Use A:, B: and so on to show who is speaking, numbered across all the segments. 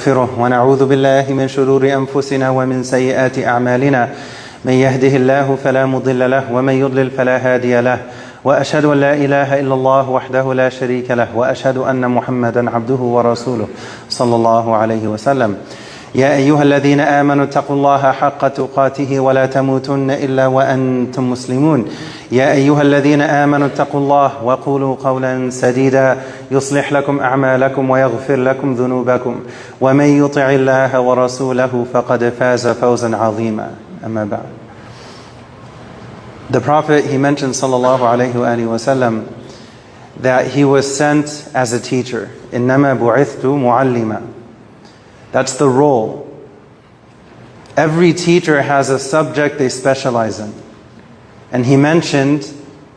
A: ونستغفره ونعوذ بالله من شرور أنفسنا ومن سيئات أعمالنا من يهده الله فلا مضل له ومن يضلل فلا هادي له وأشهد أن لا إله إلا الله وحده لا شريك له وأشهد أن محمدا عبده ورسوله صلى الله عليه وسلم. يا أيها الذين آمنوا اتقوا الله حق تقاته ولا تموتن إلا وأنتم مسلمون. يا أيها الذين آمنوا اتقوا الله وقولوا قولا سديدا يصلح لكم أعمالكم ويغفر لكم ذنوبكم ومن يطع الله ورسوله فقد فاز فوزا عظيما. أما بعد. The Prophet, he mentioned sallallahu alayhi wa sallam that he was sent as a teacher. إِنَّمَا بُعِثْتُ مُعَلِّمًا. That's the role. Every teacher has a subject they specialize in. And he mentioned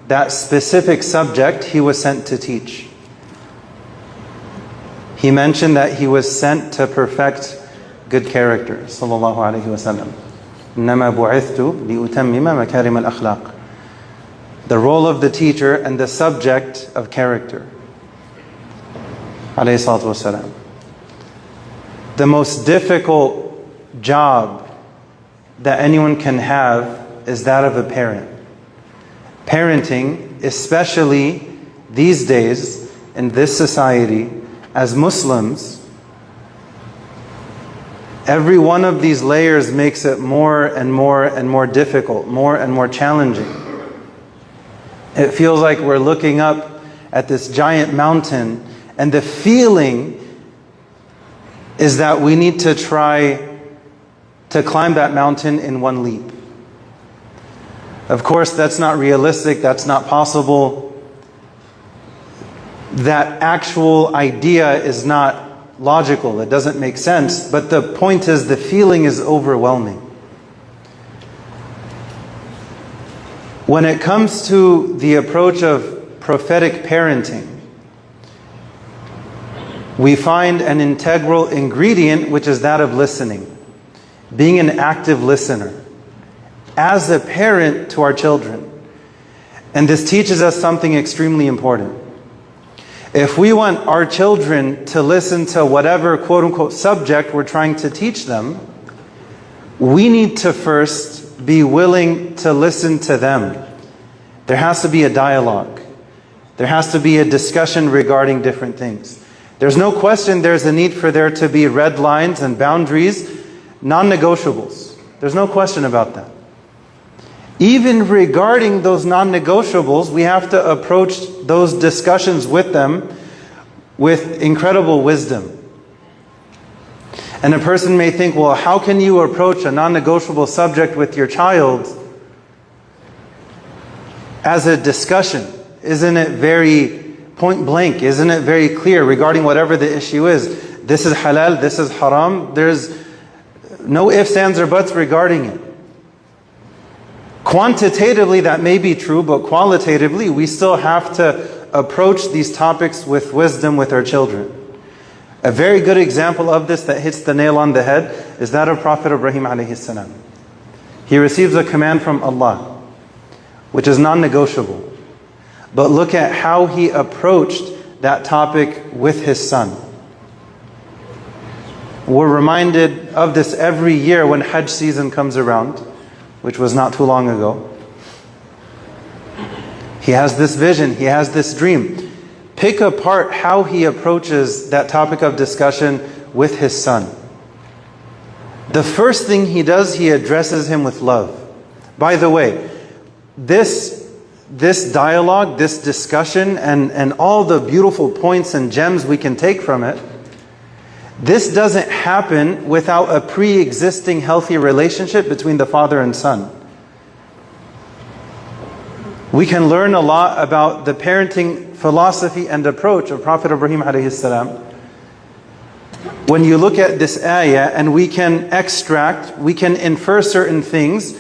A: that specific subject he was sent to teach. He mentioned that he was sent to perfect good character. Sallallahu alayhi wa sallam. إِنَّمَا بُعِثْتُ لِأُتَمِّمَ مَكَارِمَ الْأَخْلَاقِ. The role of the teacher and the subject of character. Alayhi salatu wasalam. The most difficult job that anyone can have is that of a parent. Parenting, especially these days in this society, as Muslims, every one of these layers makes it more and more and more difficult, more and more challenging. It feels like we're looking up at this giant mountain, and the feeling is that we need to try to climb that mountain in one leap. Of course, that's not realistic, that's not possible. That actual idea is not logical, it doesn't make sense, but the point is the feeling is overwhelming. When it comes to the approach of prophetic parenting, we find an integral ingredient, which is that of listening. Being an active listener as a parent to our children. And this teaches us something extremely important. If we want our children to listen to whatever quote-unquote subject we're trying to teach them, we need to first be willing to listen to them. There has to be a dialogue. There has to be a discussion regarding different things. There's no question there's a need for there to be red lines and boundaries, non-negotiables. There's no question about that. Even regarding those non-negotiables, we have to approach those discussions with them with incredible wisdom. And a person may think, well, how can you approach a non-negotiable subject with your child as a discussion? Isn't it very point blank? Isn't it very clear regarding whatever the issue is? This is halal, this is haram. There's no ifs, ands, or buts regarding it. Quantitatively, that may be true, but qualitatively, we still have to approach these topics with wisdom with our children. A very good example of this that hits the nail on the head is that of Prophet Ibrahim alayhi salam. He receives a command from Allah, which is non-negotiable. But look at how he approached that topic with his son. We're reminded of this every year when Hajj season comes around, which was not too long ago. He has this vision, he has this dream. Pick apart how he approaches that topic of discussion with his son. The first thing he does, he addresses him with love. By the way, this dialogue, this discussion, and all the beautiful points and gems we can take from it, this doesn't happen without a pre-existing healthy relationship between the father and son. We can learn a lot about the parenting philosophy and approach of Prophet Ibrahim alayhi salam. When you look at this ayah, and we can infer certain things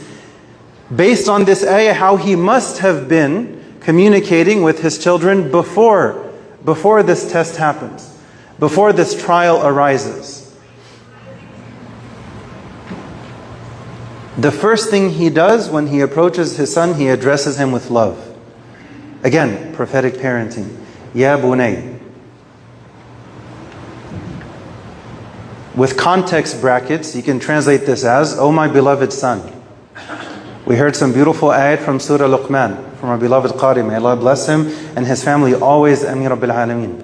A: based on this ayah, how he must have been communicating with his children before this test happens, before this trial arises. The first thing he does when he approaches his son, he addresses him with love. Again, prophetic parenting. Ya bunay. With context brackets, you can translate this as, "O my beloved son." We heard some beautiful ayat from Surah Luqman, from our beloved Qari. May Allah bless him and his family always. Ameen Rabbil Alameen.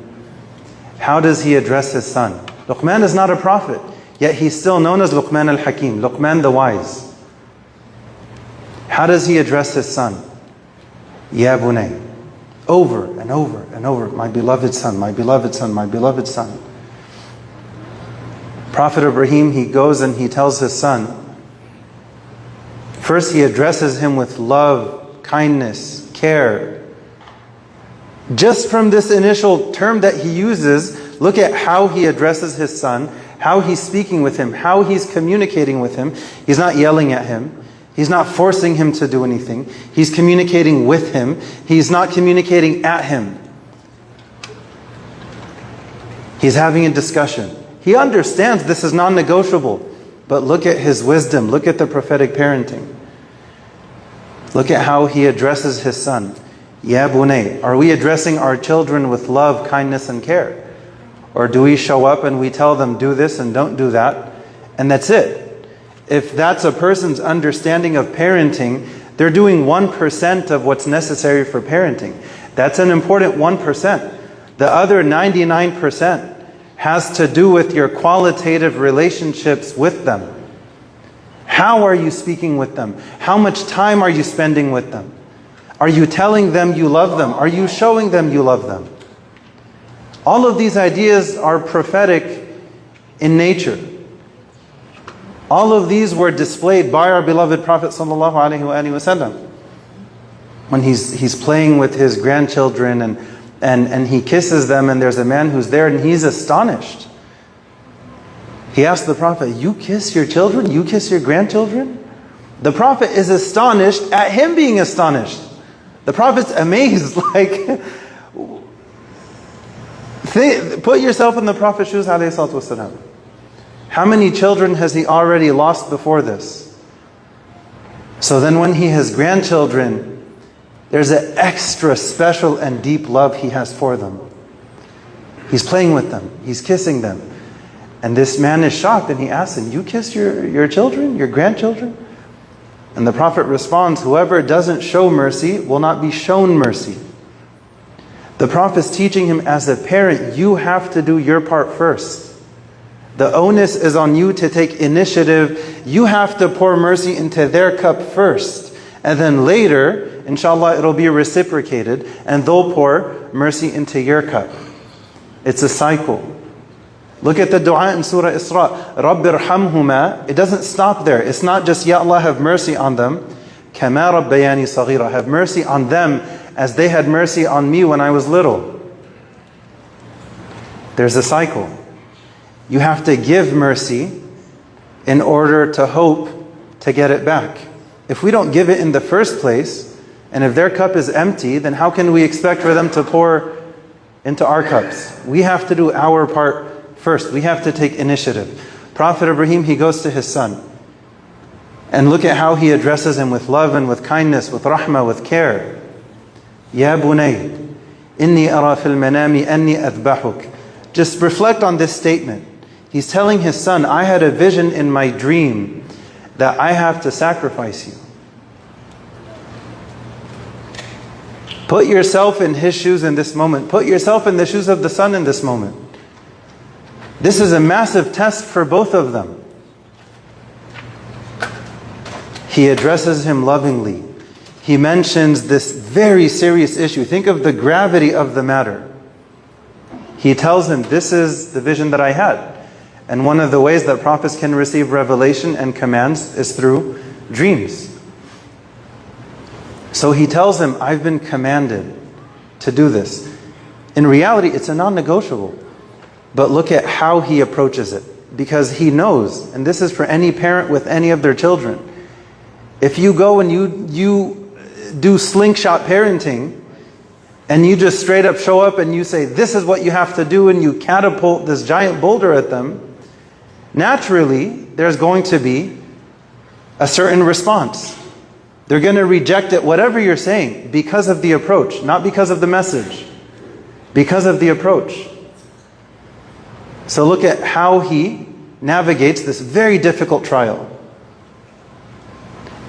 A: How does he address his son? Luqman is not a prophet, yet he's still known as Luqman al-Hakim, Luqman the wise. How does he address his son? Ya bunay. Over and over and over. My beloved son, my beloved son, my beloved son. Prophet Ibrahim, he goes and he tells his son. First he addresses him with love, kindness, care. Just from this initial term that he uses, look at how he addresses his son, how he's speaking with him, how he's communicating with him. He's not yelling at him. He's not forcing him to do anything. He's communicating with him. He's not communicating at him. He's having a discussion. He understands this is non-negotiable. But look at his wisdom. Look at the prophetic parenting. Look at how he addresses his son. Ya bunay. Are we addressing our children with love, kindness, and care? Or do we show up and we tell them, do this and don't do that, and that's it? If that's a person's understanding of parenting, they're doing 1% of what's necessary for parenting. That's an important 1%. The other 99% has to do with your qualitative relationships with them. How are you speaking with them? How much time are you spending with them? Are you telling them you love them? Are you showing them you love them? All of these ideas are prophetic in nature. All of these were displayed by our beloved Prophet ﷺ. When he's playing with his grandchildren and he kisses them, and there's a man who's there and he's astonished. He asked the Prophet, "You kiss your children? You kiss your grandchildren?" The Prophet is astonished at him being astonished. The Prophet's amazed. Put yourself in the Prophet's shoes, alayhi salatu wasalam. How many children has he already lost before this? So then when he has grandchildren, there's an extra special and deep love he has for them. He's playing with them. He's kissing them. And this man is shocked and he asks him, "You kiss your children, your grandchildren?" And the Prophet responds, "Whoever doesn't show mercy will not be shown mercy." The Prophet's teaching him, as a parent, you have to do your part first. The onus is on you to take initiative. You have to pour mercy into their cup first. And then later, inshallah, it'll be reciprocated and they'll pour mercy into your cup. It's a cycle. Look at the dua in Surah Isra. رَبِّ ارْحَمْهُمَا. It doesn't stop there. It's not just, Ya Allah, have mercy on them. كَمَا رَبَّيَانِي صَغِيرًا. Have mercy on them as they had mercy on me when I was little. There's a cycle. You have to give mercy in order to hope to get it back. If we don't give it in the first place, and if their cup is empty, then how can we expect for them to pour into our cups? We have to do our part first. We have to take initiative. Prophet Ibrahim, he goes to his son. And look at how he addresses him with love and with kindness, with rahmah, with care. Ya bunay, inni ara fil manami anni adbahuk. Just reflect on this statement. He's telling his son, I had a vision in my dream that I have to sacrifice you. Put yourself in his shoes in this moment. Put yourself in the shoes of the son in this moment. This is a massive test for both of them. He addresses him lovingly. He mentions this very serious issue. Think of the gravity of the matter. He tells him, this is the vision that I had. And one of the ways that prophets can receive revelation and commands is through dreams. So he tells him, I've been commanded to do this. In reality, it's a non-negotiable. But look at how he approaches it. Because he knows, and this is for any parent with any of their children. If you go and you do slingshot parenting, and you just straight up show up and you say, this is what you have to do, and you catapult this giant boulder at them, naturally, there's going to be a certain response. They're going to reject it, whatever you're saying, because of the approach, not because of the message. Because of the approach. So look at how he navigates this very difficult trial.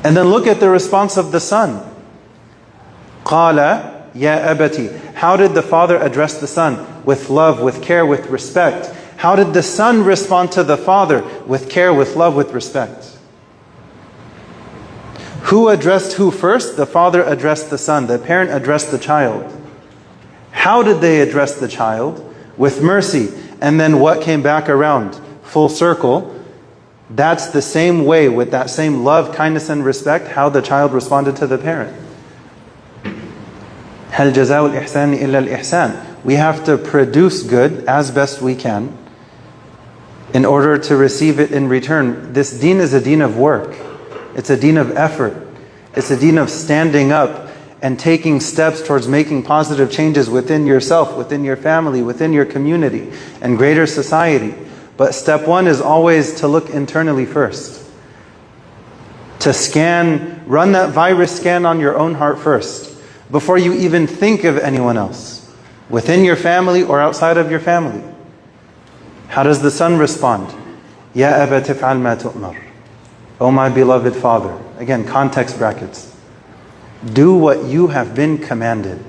A: And then look at the response of the son. قَالَ يَا أَبَتِي. How did the father address the son? With love, with care, with respect. How did the son respond to the father? With care, with love, with respect. Who addressed who first? The father addressed the son. The parent addressed the child. How did they address the child? With mercy. And then what came back around? Full circle. That's the same way, with that same love, kindness, and respect, how the child responded to the parent. هَلْ جَزَاءُ الْإِحْسَانِ إِلَّا الْإِحْسَانِ. We have to produce good as best we can in order to receive it in return. This deen is a deen of work. It's a deen of effort. It's a deen of standing up and taking steps towards making positive changes within yourself, within your family, within your community, and greater society. But step one is always to look internally first. To scan, run that virus scan on your own heart first, before you even think of anyone else, within your family or outside of your family. How does the son respond? Ya aba tif'al ma tu'mar. Oh my beloved father. Again, context brackets. Do what you have been commanded.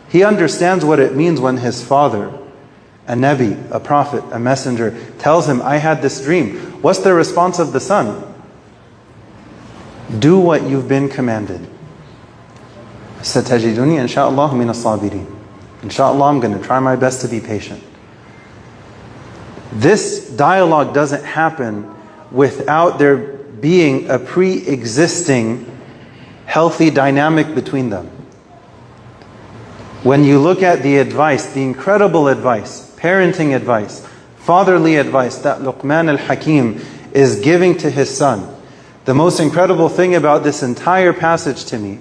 A: He understands what it means when his father, a Nabi, a prophet, a messenger, tells him, I had this dream. What's the response of the son? Do what you've been commanded. Satajiduni insha'Allah min as-sabirin. Insha'Allah, I'm going to try my best to be patient. This dialogue doesn't happen without there being a pre-existing healthy dynamic between them. When you look at the advice, the incredible advice, parenting advice, fatherly advice that Luqman al-Hakim is giving to his son, the most incredible thing about this entire passage to me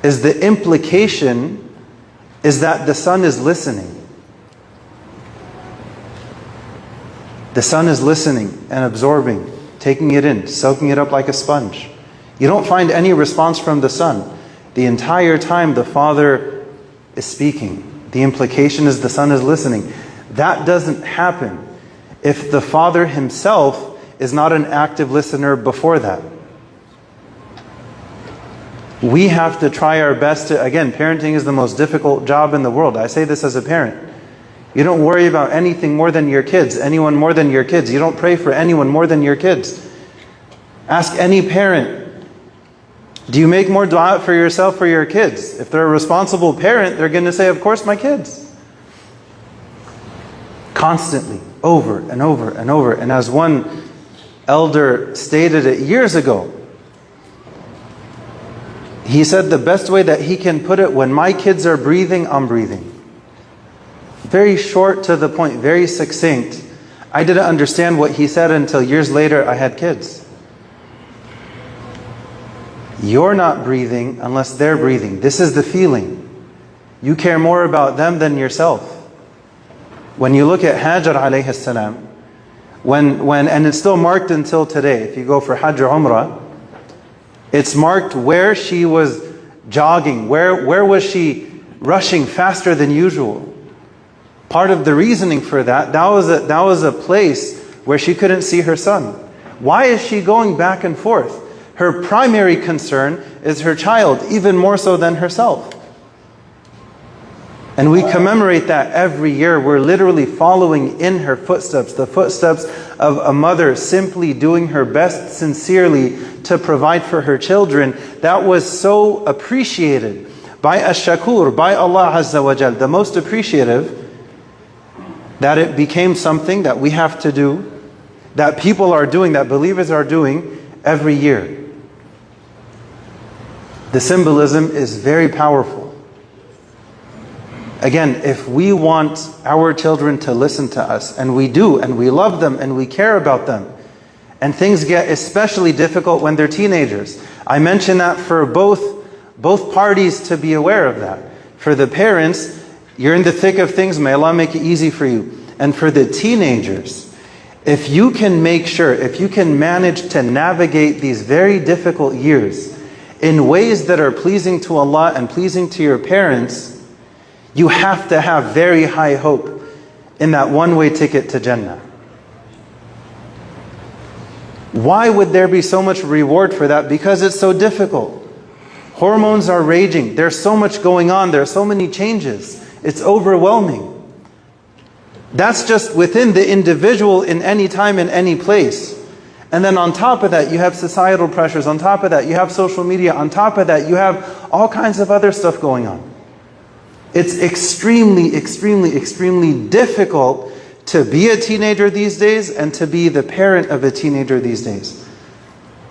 A: is the implication is that the son is listening. The son is listening and absorbing, taking it in, soaking it up like a sponge. You don't find any response from the son. The entire time the father is speaking. The implication is the son is listening. That doesn't happen if the father himself is not an active listener before that. We have to try our best to, again, parenting is the most difficult job in the world. I say this as a parent. You don't worry about anything more than your kids, anyone more than your kids. You don't pray for anyone more than your kids. Ask any parent, do you make more dua for yourself or your kids? If they're a responsible parent, they're going to say, of course, my kids. Constantly, over and over and over. And as one elder stated it years ago, he said the best way that he can put it, when my kids are breathing, I'm breathing. Very short to the point, very succinct. I didn't understand what he said until years later I had kids. You're not breathing unless they're breathing. This is the feeling. You care more about them than yourself. When you look at Hajar alayhi salam, and it's still marked until today, if you go for Hajj or Umrah, it's marked where she was jogging, where was she rushing faster than usual. Part of the reasoning for that was a place where she couldn't see her son. Why is she going back and forth? Her primary concern is her child, even more so than herself. And we commemorate that every year. We're literally following in her footsteps, the footsteps of a mother simply doing her best sincerely to provide for her children. That was so appreciated by Ash-Shakur, by Allah Azza wa Jal, the most appreciative, that it became something that we have to do, that people are doing, that believers are doing every year. The symbolism is very powerful. Again, if we want our children to listen to us, and we do, and we love them, and we care about them, and things get especially difficult when they're teenagers. I mention that for both parties to be aware of that. For the parents, you're in the thick of things, may Allah make it easy for you. And for the teenagers, if you can make sure, if you can manage to navigate these very difficult years in ways that are pleasing to Allah and pleasing to your parents, you have to have very high hope in that one-way ticket to Jannah. Why would there be so much reward for that? Because it's so difficult. Hormones are raging. There's so much going on. There are so many changes. It's overwhelming. That's just within the individual in any time, in any place. And then on top of that, you have societal pressures. On top of that, you have social media. On top of that, you have all kinds of other stuff going on. It's extremely, extremely, extremely difficult to be a teenager these days and to be the parent of a teenager these days.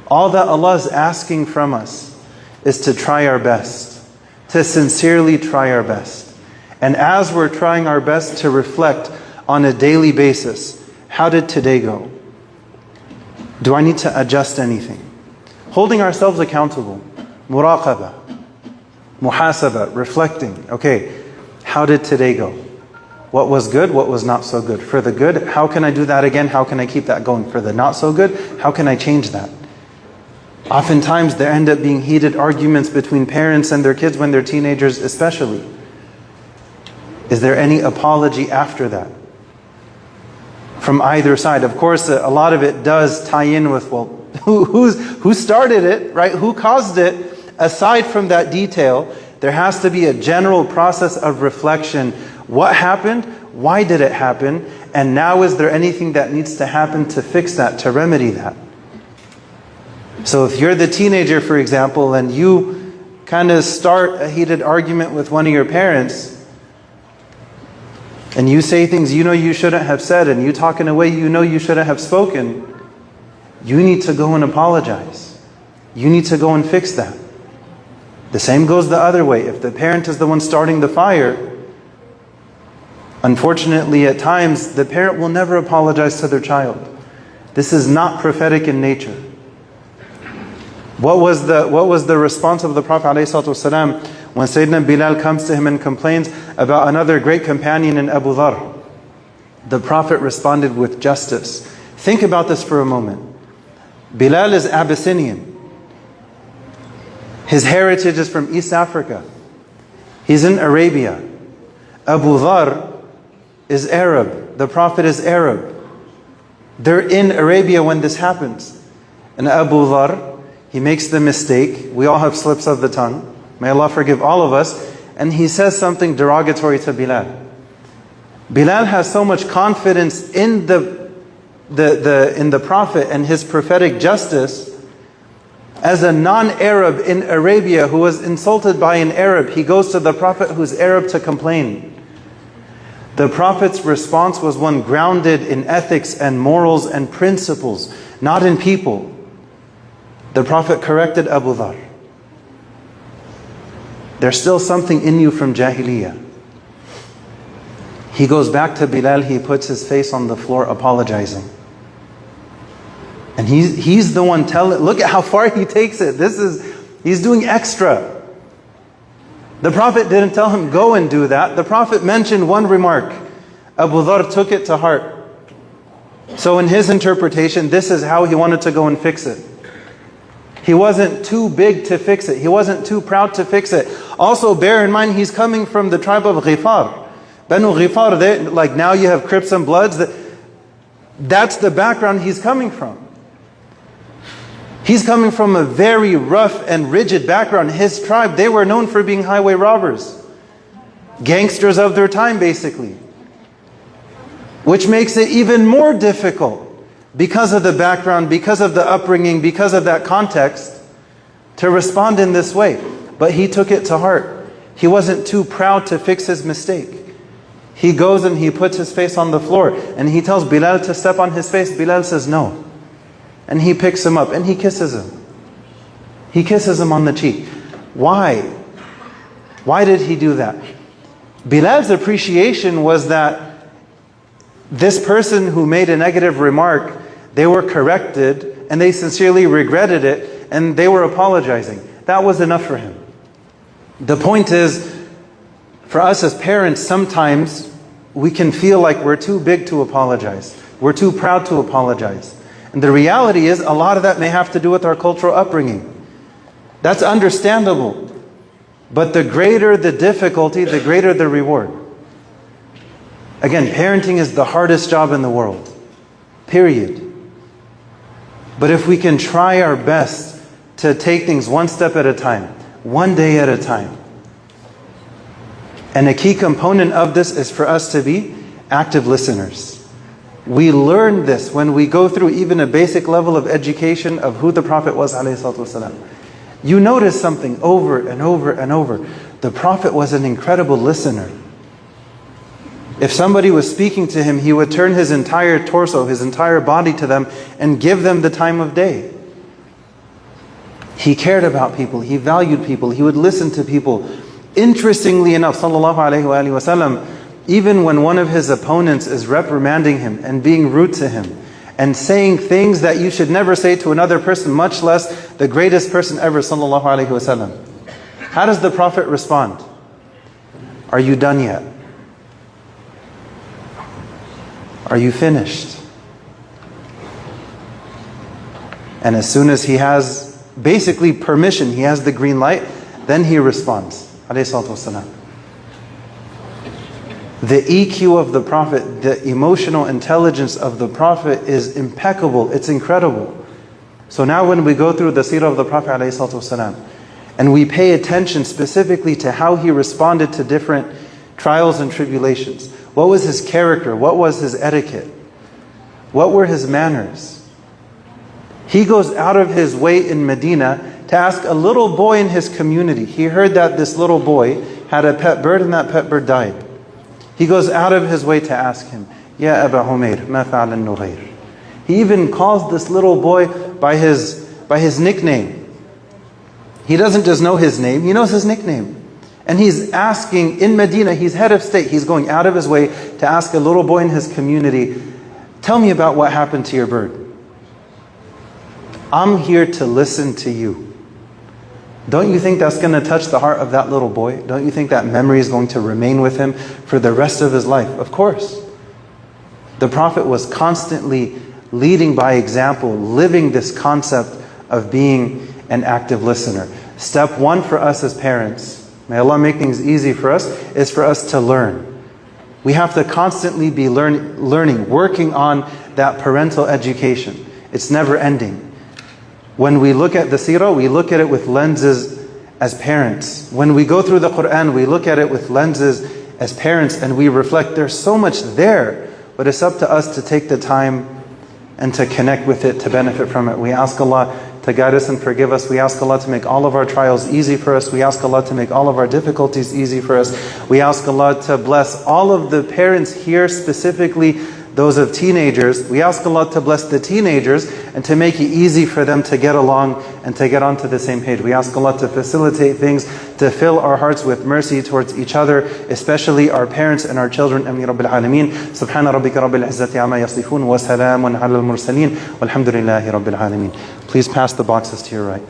A: All that Allah is asking from us is to try our best, to sincerely try our best. And as we're trying our best to reflect on a daily basis, how did today go? Do I need to adjust anything? Holding ourselves accountable, muraqabah, muhasabah, reflecting. Okay, how did today go? What was good? What was not so good? For the good, how can I do that again? How can I keep that going? For the not so good, how can I change that? Oftentimes there end up being heated arguments between parents and their kids when they're teenagers especially. Is there any apology after that? From either side. Of course, a lot of it does tie in with, well, who started it, right? Who caused it? Aside from that detail, there has to be a general process of reflection. What happened? Why did it happen? And now is there anything that needs to happen to fix that, to remedy that? So if you're the teenager, for example, and you kind of start a heated argument with one of your parents, and you say things you know you shouldn't have said, and you talk in a way you know you shouldn't have spoken, you need to go and apologize. You need to go and fix that. The same goes the other way. If the parent is the one starting the fire, unfortunately at times the parent will never apologize to their child. This is not prophetic in nature. What was the response of the Prophet ﷺ when Sayyidina Bilal comes to him and complains about another great companion in Abu Dhar? The Prophet responded with justice. Think about this for a moment. Bilal is Abyssinian. His heritage is from East Africa. He's in Arabia. Abu Dhar is Arab. The Prophet is Arab. They're in Arabia when this happens. And Abu Dhar, he makes the mistake. We all have slips of the tongue. May Allah forgive all of us. And he says something derogatory to Bilal. Bilal has so much confidence in the Prophet and his prophetic justice. As a non-Arab in Arabia who was insulted by an Arab, he goes to the Prophet who's Arab to complain. The Prophet's response was one grounded in ethics and morals and principles, not in people. The Prophet corrected Abu Dhar. There's still something in you from Jahiliyyah. He goes back to Bilal, he puts his face on the floor apologizing. And he's the one telling, look at how far he takes it. He's doing extra. The Prophet didn't tell him, go and do that. The Prophet mentioned one remark. Abu Dhar took it to heart. So in his interpretation, this is how he wanted to go and fix it. He wasn't too big to fix it. He wasn't too proud to fix it. Also bear in mind, he's coming from the tribe of Ghifar. Banu Ghifar, like now you have Crips and Bloods. That's the background he's coming from. He's coming from a very rough and rigid background. His tribe, they were known for being highway robbers. Gangsters of their time, basically. Which makes it even more difficult, because of the background, because of the upbringing, because of that context, to respond in this way. But he took it to heart. He wasn't too proud to fix his mistake. He goes and he puts his face on the floor, and he tells Bilal to step on his face. Bilal says no. And he picks him up and he kisses him. He kisses him on the cheek. Why? Why did he do that? Bilal's appreciation was that this person who made a negative remark, they were corrected and they sincerely regretted it and they were apologizing. That was enough for him. The point is, for us as parents, sometimes we can feel like we're too big to apologize. We're too proud to apologize. And the reality is, a lot of that may have to do with our cultural upbringing. That's understandable. But the greater the difficulty, the greater the reward. Again, parenting is the hardest job in the world. Period. But if we can try our best to take things one step at a time, one day at a time. And a key component of this is for us to be active listeners. We learn this when we go through even a basic level of education of who the Prophet was, ﷺ. You notice something over and over and over. The Prophet was an incredible listener. If somebody was speaking to him, he would turn his entire torso, his entire body to them and give them the time of day. He cared about people, he valued people, he would listen to people. Interestingly enough, sallallahu alayhi wa sallam, even when one of his opponents is reprimanding him and being rude to him and saying things that you should never say to another person, much less the greatest person ever, sallallahu alayhi wa sallam, how does the Prophet respond? Are you done yet? Are you finished? And as soon as he has basically permission, he has the green light, then he responds. Alayhi salatu wasalam. The EQ of the Prophet, the emotional intelligence of the Prophet is impeccable. It's incredible. So now when we go through the seerah of the Prophet alayhi salatu wasalam, and we pay attention specifically to how he responded to different trials and tribulations. What was his character? What was his etiquette? What were his manners? He goes out of his way in Medina to ask a little boy in his community. He heard that this little boy had a pet bird and that pet bird died. He goes out of his way to ask him, Ya Aba Humayr, ma fa'al al-Nughayr. He even calls this little boy by his nickname. He doesn't just know his name, he knows his nickname. And he's asking, in Medina, he's head of state, he's going out of his way to ask a little boy in his community, tell me about what happened to your bird. I'm here to listen to you. Don't you think that's going to touch the heart of that little boy? Don't you think that memory is going to remain with him for the rest of his life? Of course. The Prophet was constantly leading by example, living this concept of being an active listener. Step one for us as parents, may Allah make things easy for us, is for us to learn. We have to constantly be learning, working on that parental education. It's never ending. When we look at the seerah, we look at it with lenses as parents. When we go through the Quran, we look at it with lenses as parents and we reflect. There's so much there, but it's up to us to take the time and to connect with it, to benefit from it. We ask Allah to guide us and forgive us. We ask Allah to make all of our trials easy for us. We ask Allah to make all of our difficulties easy for us. We ask Allah to bless all of the parents here, specifically those of teenagers. We ask Allah to bless the teenagers and to make it easy for them to get along and to get onto the same page. We ask Allah to facilitate things, to fill our hearts with mercy towards each other, especially our parents and our children. Ameen Rabbil Alameen. Subhana Rabbika Rabbil Izzati Amma Yasifun wa Salamun ala al-Mursaleen walhamdulillahi Rabbil Alameen. Please pass the boxes to your right.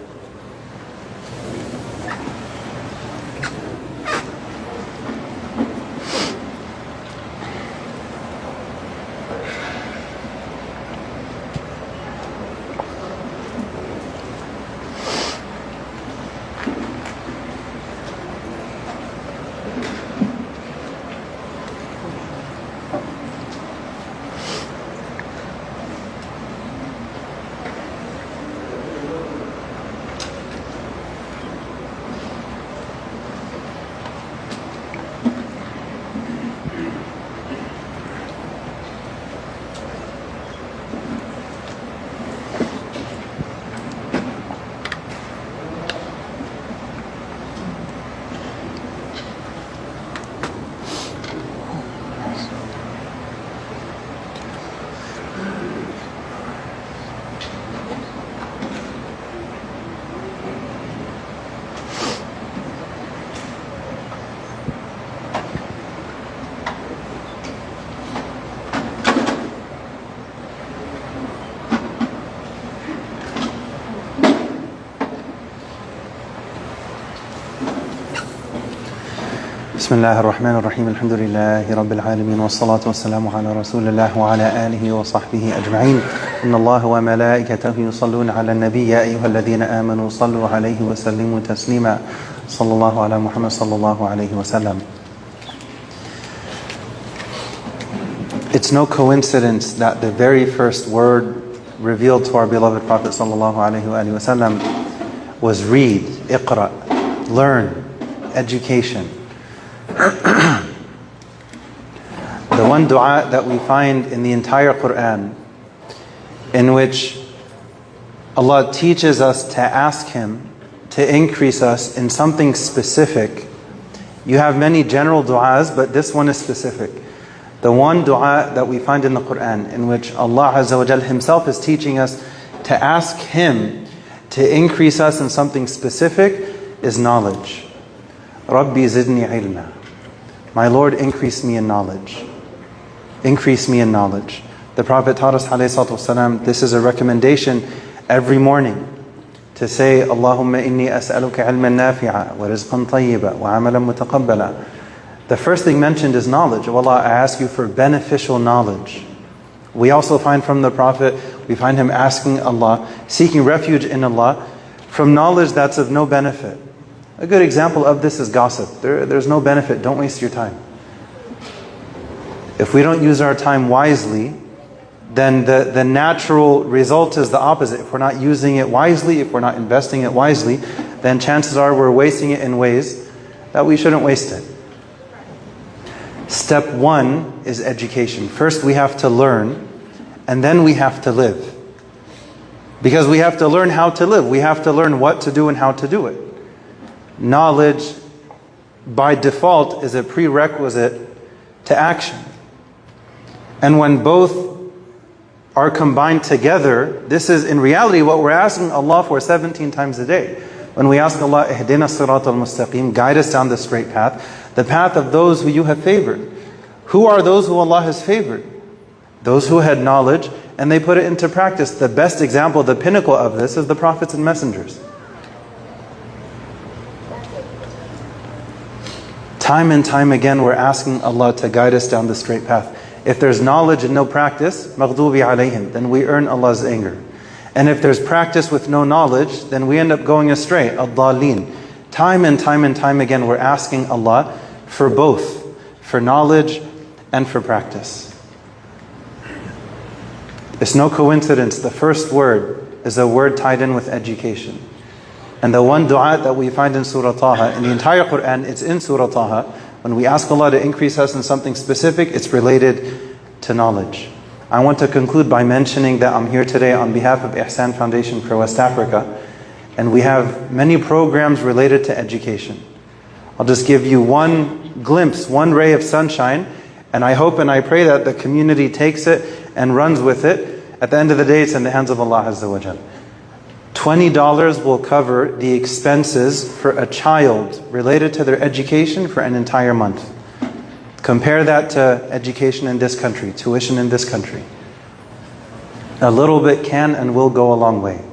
A: بسم الله الرحمن الرحيم الحمد لله رب العالمين والصلاة والسلام على رسول الله وعلى آله وصحبه أجمعين إن الله وملائكته يصلون على النبي يا أيها الذين آمنوا صلوا عليه وسلموا تسليما صلى الله على محمد صلى الله عليه وسلم. It's no coincidence that the very first word revealed to our beloved Prophet ﷺ was read, iqra, learn, education. The one dua that we find in the entire Quran in which Allah teaches us to ask Him to increase us in something specific. You have many general du'as, but this one is specific. The one dua that we find in the Quran in which Allah Azza wa Jal Himself is teaching us to ask Him to increase us in something specific is knowledge. Rabbi zidni ilma. My Lord, increase me in knowledge. Increase me in knowledge. The Prophet taught us, ﷺ, this is a recommendation every morning to say, Allahumma inni as'aluka ilman nafi'a wa rizqan tayyiba wa amalan mutaqabbala. The first thing mentioned is knowledge. Oh Allah, I ask you for beneficial knowledge. We also find from the Prophet, we find him asking Allah, seeking refuge in Allah from knowledge that's of no benefit. A good example of this is gossip. There's no benefit. Don't waste your time. If we don't use our time wisely, then the natural result is the opposite. If we're not using it wisely, if we're not investing it wisely, then chances are we're wasting it in ways that we shouldn't waste it. Step one is education. First we have to learn, and then we have to live. Because we have to learn how to live. We have to learn what to do and how to do it. Knowledge, by default, is a prerequisite to action. And when both are combined together, this is in reality what we're asking Allah for 17 times a day. When we ask Allah, Ihdina sirat al-mustaqim, guide us down the straight path, the path of those who you have favored. Who are those who Allah has favored? Those who had knowledge and they put it into practice. The best example, the pinnacle of this is the prophets and messengers. Time and time again we're asking Allah to guide us down the straight path. If there's knowledge and no practice, maghdubi alayhim, then we earn Allah's anger. And if there's practice with no knowledge, then we end up going astray, ad-dallin. Time and time and time again we're asking Allah for both, for knowledge and for practice. It's no coincidence the first word is a word tied in with education. And the one dua that we find in Surah Taha, in the entire Quran, it's in Surah Taha. When we ask Allah to increase us in something specific, it's related to knowledge. I want to conclude by mentioning that I'm here today on behalf of Ihsan Foundation for West Africa, and we have many programs related to education. I'll just give you one glimpse, one ray of sunshine, and I hope and I pray that the community takes it and runs with it. At the end of the day, it's in the hands of Allah Azza wa Jal. $20 will cover the expenses for a child related to their education for an entire month. Compare that to education in this country, tuition in this country. A little bit can and will go a long way.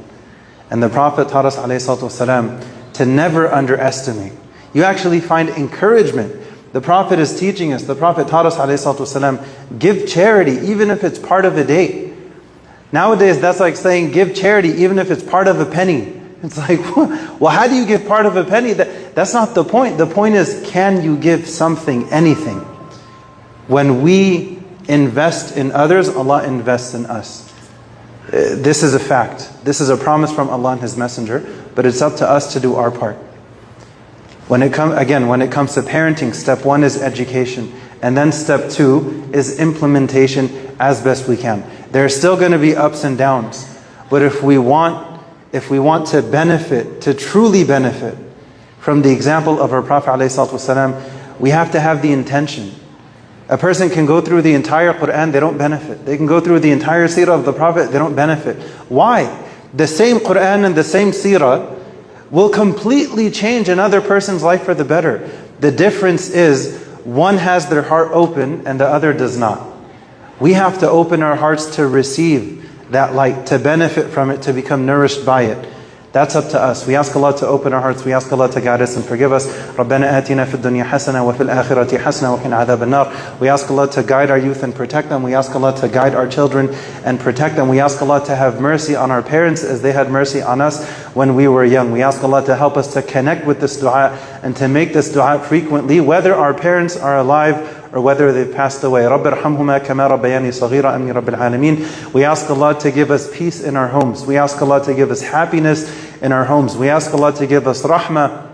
A: And the Prophet taught us ﷺ to never underestimate. You actually find encouragement. The Prophet is teaching us, the Prophet taught us ﷺ, give charity even if it's part of a day. Nowadays, that's like saying give charity even if it's part of a penny. It's like, well, how do you give part of a penny? That's not the point. The point is, can you give something, anything? When we invest in others, Allah invests in us. This is a fact. This is a promise from Allah and His Messenger, but it's up to us to do our part. When it comes to parenting, step one is education. And then step two is implementation as best we can. There are still going to be ups and downs. But if we want to benefit, to truly benefit from the example of our Prophet ﷺ, we have to have the intention. A person can go through the entire Quran, they don't benefit. They can go through the entire seerah of the Prophet, they don't benefit. Why? The same Quran and the same seerah will completely change another person's life for the better. The difference is one has their heart open and the other does not. We have to open our hearts to receive that light, to benefit from it, to become nourished by it. That's up to us. We ask Allah to open our hearts. We ask Allah to guide us and forgive us. رَبَّنَا آتِنَا فِي الدُّنْيَا حَسَنَةً وَفِي الْآخِرَةِ حَسَنَةً وَقِنَا عَذَابَ النَّارِ. We ask Allah to guide our youth and protect them. We ask Allah to guide our children and protect them. We ask Allah to have mercy on our parents as they had mercy on us when we were young. We ask Allah to help us to connect with this dua and to make this dua frequently, whether our parents are alive or whether they've passed away. رَبِّ ارْحَمْهُمَا كَمَا رَبَّيَانِي صَغِيرًا آمين رَبِّ الْعَالَمِينَ. We ask Allah to give us peace in our homes. We ask Allah to give us happiness in our homes. We ask Allah to give us rahmah,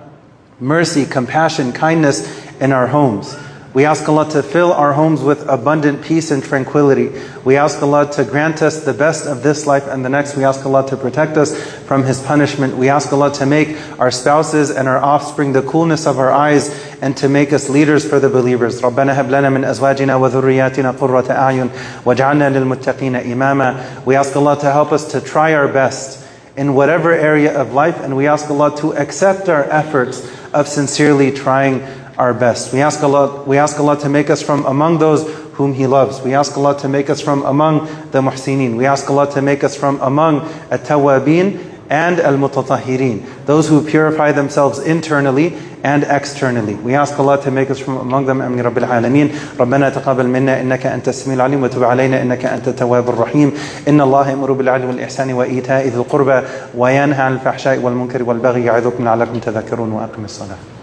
A: mercy, compassion, kindness in our homes. We ask Allah to fill our homes with abundant peace and tranquility. We ask Allah to grant us the best of this life and the next. We ask Allah to protect us from His punishment. We ask Allah to make our spouses and our offspring the coolness of our eyes and to make us leaders for the believers. رَبَّنَا هَبْ لَنَا مِنْ أَزْوَاجِنَا وَذُرِّيَّاتِنَا قُرَّةَ أَعْيُنٍ وَاجْعَلْنَا لِلْمُتَّقِينَ إِمَامًا. We ask Allah to help us to try our best in whatever area of life, and we ask Allah to accept our efforts of sincerely trying our best. We ask Allah to make us from among those whom He loves. We ask Allah to make us from among the muhsinin. We ask Allah to make us from among at-tawabin and al-mutatahhirin, those who purify themselves internally and externally. We ask Allah to make us from among them. Amin Rabbil Alameen. ربنا تقبل منا إنك أنت السميع العليم وتب علينا إنك أنت التواب الرحيم. إن الله يأمر بالعدل والإحسان وإيتاء ذي القربى وينهى عن الفحشاء والمنكر والبغي يعظكم لعلكم تذكرون وأقم الصلاة.